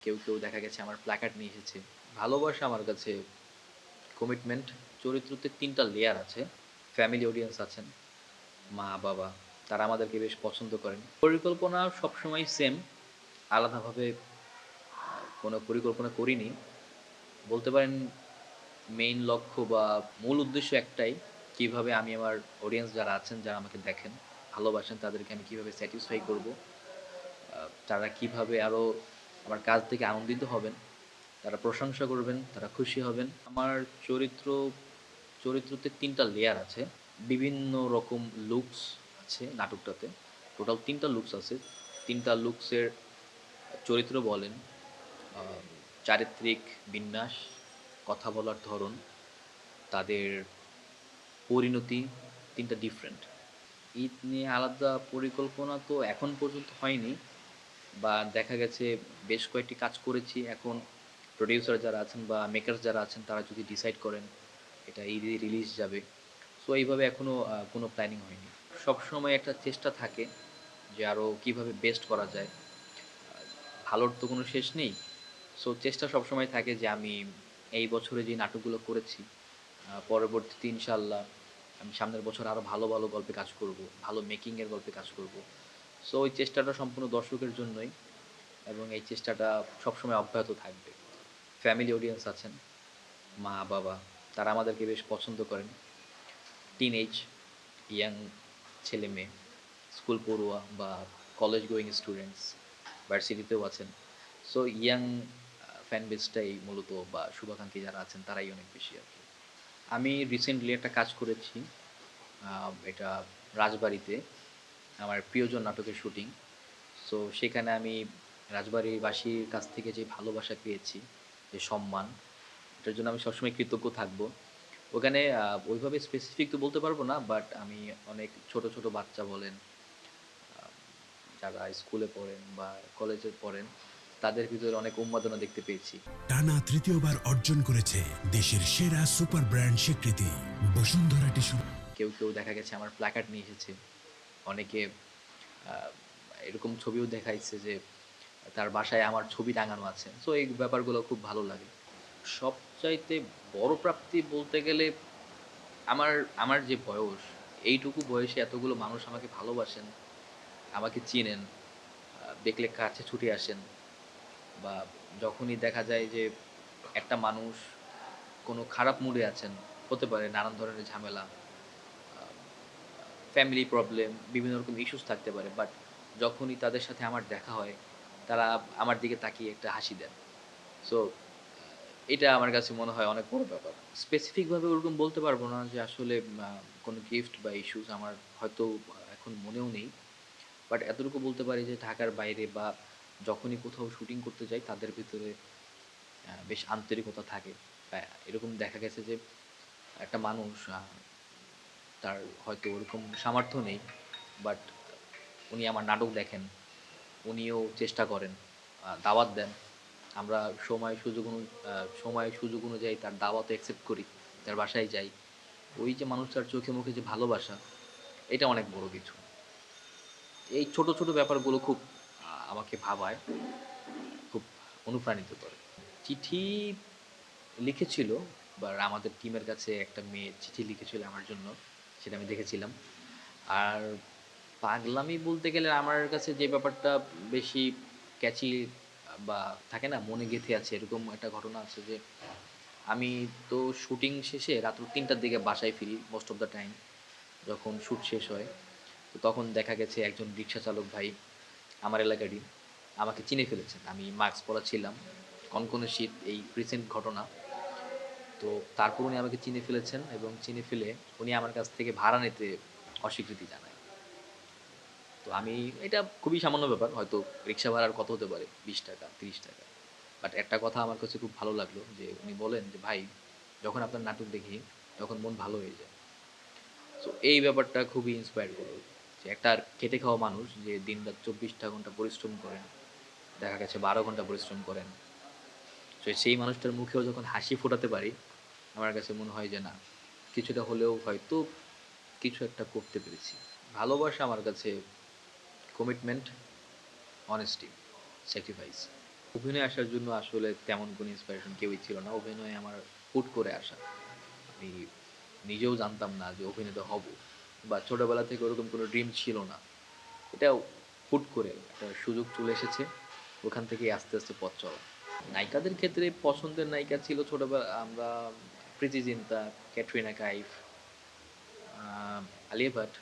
কেউ দেখা গেছে আমার প্ল্যাকার্ড নিয়ে এসেছে। ভালোবাসা আমার কাছে কমিটমেন্ট, চরিত্রতে ৩ টা লেয়ার আছে। ফ্যামিলি অডিয়েন্স আছেন, মা-বাবা তারা আমাদেরকে বেশ পছন্দ করেন। পরিকল্পনা সবসময় সেম, আলাদাভাবে কোনো পরিকল্পনা করিনি। বলতে পারেন মেইন লক্ষ্য বা মূল উদ্দেশ্য একটাই, কিভাবে আমি আমার অডিয়েন্স যারা আছেন, যারা আমাকে দেখেন, ভালোবাসেন তাদেরকে আমি কিভাবে স্যাটিসফাই করব। তারা কিভাবে আরো আমার কাজ থেকে আনন্দিত হবেন, তারা প্রশংসা করবেন, তারা খুশি হবেন। আমার চরিত্র চরিত্রতে ৩ টা লেয়ার আছে। বিভিন্ন রকম লুকস আছে নাটকটাতে। টোটাল ৩ টা লুকস আছে। ৩ টা লুকসের চরিত্র বলেন, আ চারিত্রিক বিন্যাস, কথা বলার ধরন, তাদের পরিণতি ৩ টা ডিফারেন্ট। ঈদ নিয়ে আলাদা পরিকল্পনা তো এখন পর্যন্ত হয়নি। বা দেখা গেছে বেশ কয়েকটি কাজ করেছি। এখন প্রোডিউসার যারা আছেন বা মেকার্স যারা আছেন তারা যদি ডিসাইড করেন এটা ঈদে রিলিজ যাবে। সো এইভাবে এখনো কোনো প্ল্যানিং হয়নি। সবসময় একটা চেষ্টা থাকে যে আরো কিভাবে বেস্ট করা যায়। ভালোর তো কোনো শেষ নেই। সো চেষ্টা সবসময় থাকে যে আমি এই বছরে যে নাটকগুলো করেছি, পরবর্তীতে ইনশাআল্লাহ আমি সামনের বছর আরো ভালো গল্পে কাজ করব। ভালো মেকিং এর গল্পে কাজ করব। সো ওই চেষ্টাটা সম্পূর্ণ দর্শকের জন্যই এবং এই চেষ্টাটা সবসময় অব্যাহত থাকবে। ফ্যামিলি অডিয়েন্স আছেন, মা-বাবা তারা আমাদেরকে বেশ পছন্দ করেন। টিনেজ, ইয়াং ছেলে-মেয়ে, স্কুল পড়ুয়া বা কলেজ গোয়িং স্টুডেন্টস ভার্সিটিতেও আছেন। সো ইয়াং ফ্যান বেসটাই মূলত বা শুভাকাঙ্ক্ষী যারা আছেন তারাই অনেক বেশি আরকি। আমি রিসেন্টলি একটা কাজ করেছি। এটা রাজবাড়িতে আমার প্রিয়জন নাটকের শুটিং। সো সেখানে আমি রাজবাড়িবাসীর কাছ থেকে যে ভালোবাসা পেয়েছি, যে সম্মান, এটার জন্য আমি সবসময় কৃতজ্ঞ থাকবো। ওখানে ওইভাবে স্পেসিফিক তো বলতে পারবো না, বাট আমি অনেক ছোট বাচ্চা বলেন, আ যারা স্কুলে পড়েন বা কলেজে পড়েন, তাদের ভিতরে অনেক উন্মাদনা দেখতে পেয়েছি। টানা তৃতীয়বার অর্জন করেছে দেশের সেরা সুপার ব্র্যান্ড স্বীকৃতি বসুন্ধরা টিস্যু। কেউ দেখা গেছে আমার প্ল্যাকার্ড নিয়ে এসেছে। অনেকে আ এরকম ছবিও দেখাইছে যে তার বাসায় আমার ছবি টাঙানো আছে। সো এই ব্যাপারগুলো খুব ভালো লাগে। সবচাইতে বড় প্রাপ্তি বলতে গেলে আমার আমার যে বয়স, এইটুকু বয়সে এতগুলো মানুষ আমাকে ভালোবাসেন, আমাকে চিনেন, দেখলে কাছে ছুটে আসেন বা যখনই দেখা যায় যে একটা মানুষ কোনো খারাপ মুডে আছেন, হতে পারে নানান ধরনের ঝামেলা, আ ফ্যামিলি প্রবলেম, বিভিন্ন রকম ইস্যুস থাকতে পারে। বাট যখনই তাদের সাথে আমার দেখা হয়, তারা আমার দিকে তাকিয়ে একটা হাসি দেন। সো এটা আমার কাছে মনে হয় অনেক বড় ব্যাপার। স্পেসিফিক ভাবে ওরকম বলতে পারব না যে আসলে কোনো গিফট বা ইস্যুস আমার হয়তো এখন মনেও নেই। বাট এতটুকু বলতে পারি যে ঢাকার বাইরে বা যখনই কোথাও শুটিং করতে যাই তাদের ভিতরে বেশ আন্তরিকতা থাকে। এরকম দেখা গেছে যে একটা মানুষ তার হয়তো ওরকম সামর্থ্য নেই। বাট উনি আমার নাটক দেখেন। উনিও চেষ্টা করেন, দাওয়াত দেন। আমরা সময় সুযোগ অনু আ সময় সুযোগ অনুযায়ী তার দাওয়াত অ্যাকসেপ্ট করি। তার বাসায় যাই। ওই যে মানুষটার চোখে মুখে যে ভালোবাসা, এটা অনেক বড় কিছু। এই ছোট ব্যাপারগুলো খুব আমাকে ভাবায়, খুব অনুপ্রাণিত করে। চিঠি লিখেছিল বা আমাদের টিমের কাছে একটা মেয়ে চিঠি লিখেছিল আমার জন্য। সেটা আমি দেখেছিলাম। আর পাগলামি বলতে গেলে আমার কাছে যে ব্যাপারটা বেশি ক্যাচি বা থাকে না মনে গেঁথে আছে এরকম একটা ঘটনা আছে যে আমি তো শুটিং শেষে রাত্র ৩টার দিকে বাসায় ফিরি মোস্ট অফ দ্য টাইম যখন শুট শেষ হয়। তো তখন দেখা গেছে একজন রিক্সা চালক ভাই আমার এলাকারই আমাকে চিনে ফেলেছেন। আমি মাস্ক পরা ছিলাম। কনকনে শীত এই রিসেন্ট ঘটনা। তো তারপর উনি আমাকে চিনে ফেলেছেন এবং চিনে ফেলে উনি আমার কাছ থেকে ভাড়া নিতে অস্বীকৃতি জানায়। তো আমি এটা খুবই সামান্য ব্যাপার। হয়তো রিক্সা ভাড়ার কত হতে পারে? ৳২০, ৳৩০। বাট একটা কথা আমার কাছে খুব ভালো লাগলো যে উনি বলেন যে, "ভাই, যখন আপনার নাটক দেখি তখন মন ভালো হয়ে যায়।" সো এই ব্যাপারটা খুবই ইন্সপায়ার করলো। যে একটা খেটে খাওয়া মানুষ যে দিনরাত ২৪ টা ঘন্টা পরিশ্রম করেন, দেখা গেছে ১২ ঘন্টা পরিশ্রম করেন। তো সেই মানুষটার মুখেও যখন হাসি ফোটাতে পারি, আমার কাছে মনে হয় যে না, কিছুটা হলেও হয়তো কিছু একটা করতে পেরেছি। ভালোবাসা আমার কাছে কমিটমেন্ট, অনেস্টি, স্যাক্রিফাইস। অভিনয়ে আসার জন্য আসলে তেমন কোনো ইন্সপিরেশন কেউই ছিল না। অভিনয়ে আমার হুট করে আসা। আমি নিজেও জানতাম না যে অভিনেতা হব বা ছোটবেলা থেকে ওরকম কোনো ড্রিম ছিল না। এটা হুট করে একটা সুযোগ চলে এসেছে। ওখান থেকেই আস্তে, আস্তে পথ চলা। নায়িকাদের ক্ষেত্রে পছন্দের নায়িকা ছিল আমরা প্রীতি জিন্তা, ক্যাটরিনা কাইফ, আ আলিয়া ভাট।